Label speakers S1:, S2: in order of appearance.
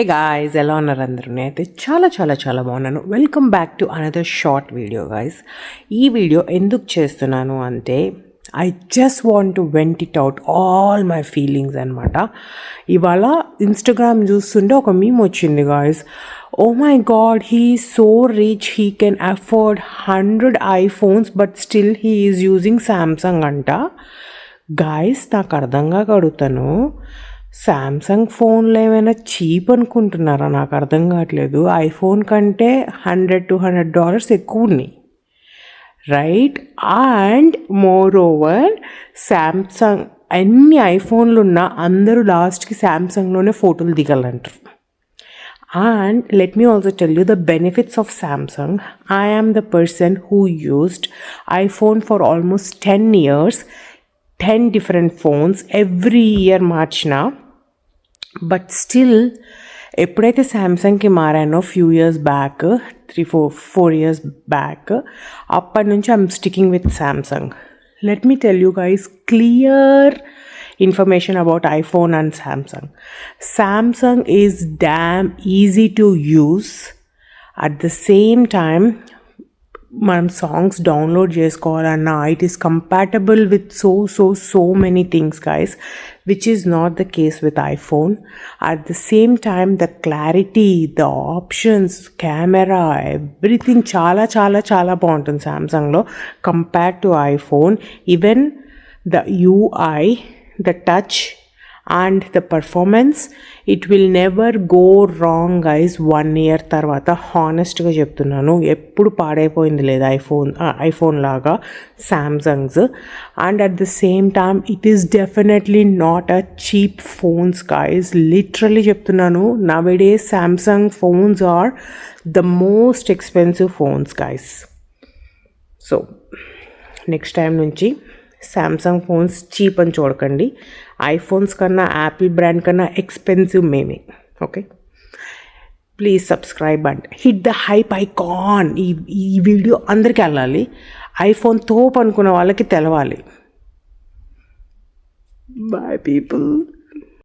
S1: Hey guys, ఎలా ఉన్నారు అందరూ? నేనైతే చాలా బాగున్నాను. Welcome back to another short video guys. ఈ వీడియో ఎందుకు చేస్తున్నాను అంటే I just want to vent it out all my feelings అనమాట. ఇవాళ ఇన్స్టాగ్రామ్ చూస్తుంటే ఒక మీమ్ వచ్చింది guys. Oh my God, he is so rich, he can afford 100 iPhones but still he is using Samsung అంట. Guys, నాకు అర్థంగా అడుగుతాను, Samsung ఫోన్లు ఏమైనా చీప్ అనుకుంటున్నారా? నాకు అర్థం కావట్లేదు. ఐఫోన్ కంటే $100-200 ఎక్కువ ఉన్నాయి, right? And more over Samsung అన్ని ఐఫోన్లు ఉన్నా అందరూ లాస్ట్కి శాంసంగ్లోనే ఫోటోలు దిగాలంటారు. And let me also tell you the benefits of Samsung. I am the person who used iPhone for almost 10 years, 10 different phones, every year మార్చిన. బట్ స్టిల్ ఎప్పుడైతే శాంసంగ్కి మారానో few years back, 3-4 years back, అప్పటి నుంచి I'm sticking with Samsung. Let me tell you guys clear information about iPhone and Samsung. Samsung is damn easy to use. At the same time, మనం songs download చేసుకోవాలన్నా it is compatible with so many things guys, which is not the case with iPhone. At the same time the clarity, the options, camera, everything చాలా బాగుంటుంది శాంసంగ్లో compare to iPhone. Even the UI, the touch and the performance, it will never go wrong guys. 1 year తర్వాత హానెస్ట్గా చెప్తున్నాను, ఎప్పుడు పాడైపోయింది లేదు iPhone లాగా Samsungs. And at the same time it is definitely not a cheap phones guys. Literally చెప్తున్నాను, nowadays Samsung phones are the most expensive phones guys. So next time నుంచి Samsung phones cheap అని చూడకండి. IPhones కన్నా, Apple brand కన్నా expensive మేమే. Okay, please subscribe and hit the hype icon. ఈ video అందరికీ వెళ్ళాలి. ఐఫోన్ తోపు అనుకున్న వాళ్ళకి తెలవాలి. Bye people.